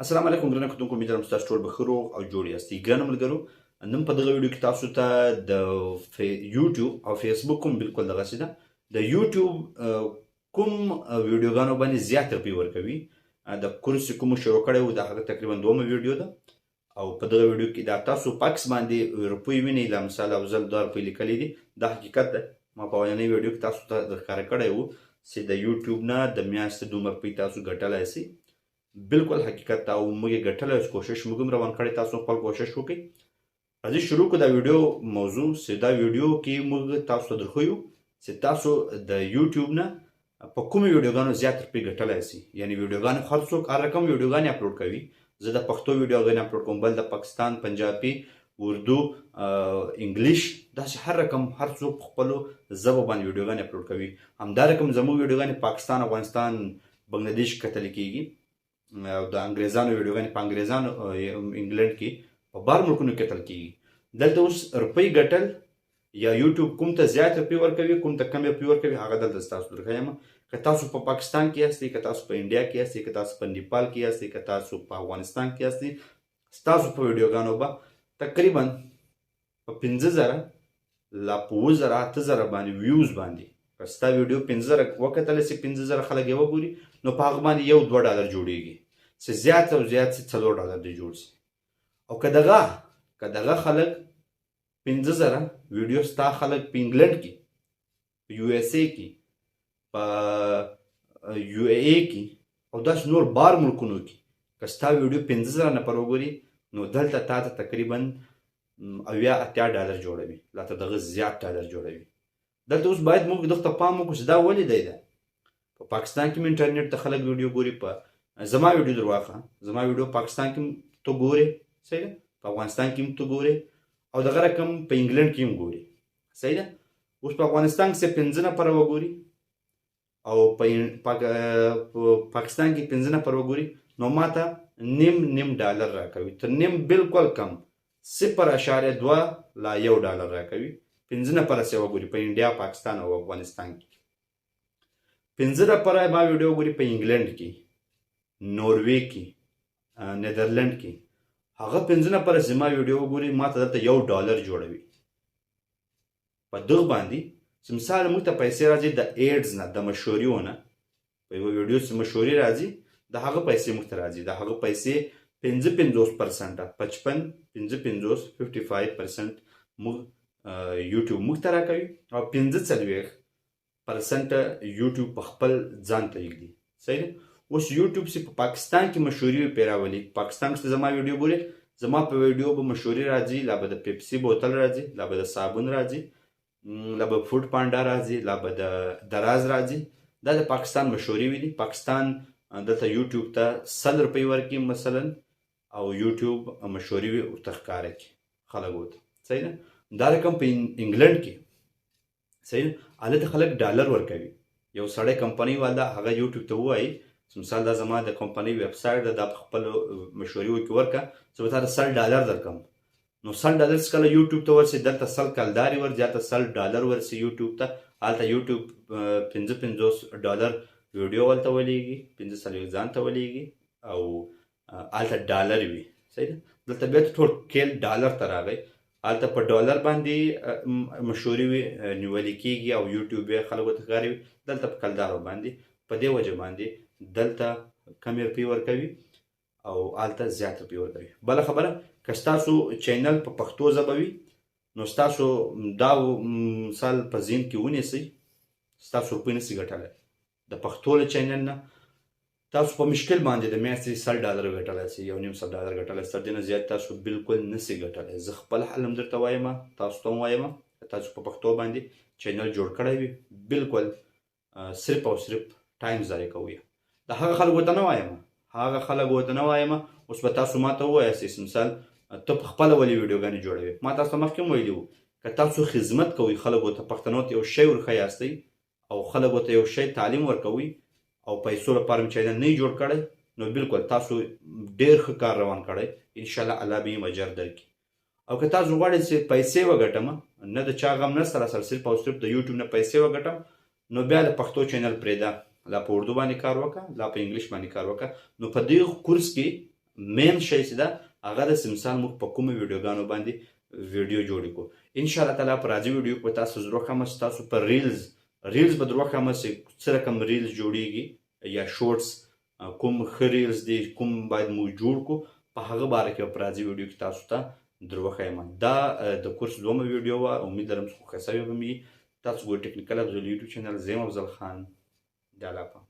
السلام علیکم ګرانه کتونکو امید لرم تاسو ټول بخیر او جوړ یاست. ګرانه ملګرو نن په دغه ویډیو کې تاسو ته د یوټیوب او فیسبوک کوم بالکل دغه څه ده د یوټیوب کوم ویډیوګانو باندې زیات روپۍ ورکوي د کورس کوم شروع کړی و د هغه تقریبا دومره ویډیو ده او په دغه ویډیو کې دا تاسو پاکس باندې روپۍ وینئ له مثال او زل 2 روپۍ لیکلي دي دا حقیقت ده. ما په اولنۍ ویډیو کې تاسو ته ښکاره کړی و چې د یوټیوب نه د میاشتې دومره روپۍ تاسو ګټلی شئ. بالکل حقیقت او موږ یې ګټلی کوشش موږ هم روان کړی، تاسو خپل کوشش وکړئ. راځئ شروع کړو دا ویډیو موضوع چې دا ویډیو کې موږ تاسو ته درښیو چې تاسو د یوټیوب نه په کومې ویډیوګانو زیات روپۍ ګټلی شئ. یعنې ویډیوګانې هر څوک هر رقم ویډیوګانې اپلوډ کوي. زه د پښتو ویډیوګانې اپلوډ کوم، بل د پاکستان، پنجابي، اردو، انګلیش، داسې هر رقم هر څوک په خپلو ژبو باندې ویډیوګانې اپلوډ کوي. همدا رقم زموږ ویډیوګانې پاکستان، افغانستان، بنګلادیش کتل کېږي او د انګریزانو ویډیوګانې په انګریزانو انګلند کې په بار ملکونو کې کتل کېږي. دلته اوس روپۍ ګټل یا یوټیوب کوم ته زیات روپۍ ورکوي کوم ته کم روپۍ ورکوي هغه دلته ستاسو درښیم. که تاسو په پاکستان کې یاستئ، که تاسو په انډیا کې یاستئ، که تاسو په نیپال کې یاستئ، که تاسو په افغانستان کې یاستئ، ستاسو په ویډیوګانو به تقریبا په 50,000 لا په 7,000 8,000 باندې ویوز باندې که ستا ویډیو 50,000 وکتلی شي، 50,000 خلک یې وګوري، نو په هغه باندې $1-2 جوړېږي. چې زیات او زیات چې $4 دې جوړ شي. او که دغه خلک 50,000 ویډیو ستا خلک په انګلند کې، په یو اس ای کې، په یو ای ای کې او داسې نور بار ملکونو کې که ستا ویډیو 50,000 نفر وګوري، نو دلته تا ته تقریبا $80 جوړوي، لا ته دغه زیات ډالر جوړوي. دلته اوس باید موږ دغه ته پام وکړو چې دا ولې دی ده. په پاکستان کې مې انټرنیټ ته خلک ویډیو ګوري، په زما ویډیو در واخله، زما ویډیو پاکستان کې ته ګورې، صحیح ده، په افغانستان کې هم ته ګورې او دغه رقم په انګلند کې هم ګوري، صحیح ده. اوس په افغانستان کې 15 نفر وګوري او په پاکستان کې 15 نفر وګوري، نو ما ته نیم ډالر راکوي، تر نیم بالکل کم 0.2 لا $1 راکوي. 15 نفر سې وګوري په انډیا، پاکستان او افغانستان کې. 15 نفر ما ویډیو وګوري په انګلند کې، نوروې کې، نیدرلند کې، هغه 15 نفر زما ویډیو وګوري، ما ته دلته $1 جوړوي. په دغه باندې چې مثال موږ ته پیسې راځي د ایډز نه، د مشهوریو نه. په یوه ویډیو چې مشهوري راځي د هغه پیسې موږ ته راځي، د هغه پیسې 55% 55% موږ یوټیوب موږ ته راکوي او 45% یوټیوب په خپل ځان ته یږدي، صحیح ده. اوس یوټیوب چې په پاکستان کې مشهوري پیراولي، پاکستان کې زما ویډیو ګوري، زما په ویډیو به مشهوري راځي، لا به د پیپسي بوتل راځي، لا به د صابون راځي، لا به فوډ پانډا راځي، لا به د دراز راځي. دا د پاکستان مشهوري وي دي. پاکستان دلته یوټیوب ته 100 روپۍ ورکړي مثلا او یوټیوب مشهوري وي ورته ښکاره کړي خلکو ته، صحیح ده. دا رقم په انګلند کې، صحیح ده، هلته خلک ډالر ورکوي. یو سړی کمپنۍ والا هغه یوټیوب ته ووایي چې مثال دا زما د کمپنۍ ویب سایټ ده، دا په خپل مشهوري کې ورکړه چې به تا ته $100 درکړم. نو $100 چې کله یوټیوب ته ورسي، دلته 100 کلدارې ورځي، هلته $100 ورسي یوټیوب ته. هلته یوټیوب $55 ویډیو ولته ولېږي، 45 ځان ته ولېږي او هلته ډالر وي، صحیح ده. دلته بیا ټول کیل ډالر ته راغی، هلته په ډالر باندې مشهوري وي نیولې کېږي او یوټیوب یې خلکو ته ښکاري، دلته په کلدارو باندې. په دې وجه باندې دلته کمې روپۍ ورکوي او هلته زیات روپۍ ورکوي. بله خبره، که ستاسو چینل په پښتو ژبه وي، نو ستاسو دا مثال په ذهن کې ونیسئ، ستاسو روپۍ نسئ ګټلی. د پښتو له چینل نه تاسو په مشکل باندې د میاشتې $100 ګټلی شئ، $1.5 ګټلی شئ، تر دې نه زیات تاسو بالکل نسئ ګټلی. زه خپل حل هم درته وایم، تاسو ته هم وایم، تاسو په پښتو باندې چینل جوړ کړی وي، بالکل صرف او صرف ټایم ضایع کوئ. د هغه خلکو ته نه وایم، اوس به تاسو ما ته ووایاست مثال ته په خپله ولې ویډیوګانې جوړوې. ما تاسو ته مخکې هم ویلي وو که تاسو خدمت کوئ خلکو ته، پښتنو ته یو شی ورښیاستئ او خلکو ته یو شی تعلیم ورکوئ او پیسو لپاره مې چینل نه یې جوړ کړی، نو بالکل تاسو ډېر ښه کار روان کړی، انشاءالله الله به یې اجر درکړي. او که تاسو غواړئ چې پیسې وګټم، نه د چا غم نشته راسره، صرف او صرف د یوټیوب نه پیسې وګټم، نو بیا د پښتو چینل پرېږده، لا په اردو باندې کار وکړه، لا په انګلیش باندې کار وکړه. نو په دې کورس کې مین شی چې ده هغه د مثال موږ په کومو ویډیوګانو باندې ویډیو جوړ کړو ان شاء الله تعالی په راځي ویډیو په تاسو زړه کوم چې تاسو په ریلز به درو کوم چې څه رقم ریلز جوړیږي یا شورټس کوم ښه ریلز دي کوم باید موږ جوړ کړو په هغه باره کې په راځي ویډیو کې تاسو ته دروخه دا د کورس دومره ویډیو وا امید لرم چې خوښ شوی به می تاسو ګور ټیکنیکل ابزل یوټیوب چینل زیم افضل خان د علاقه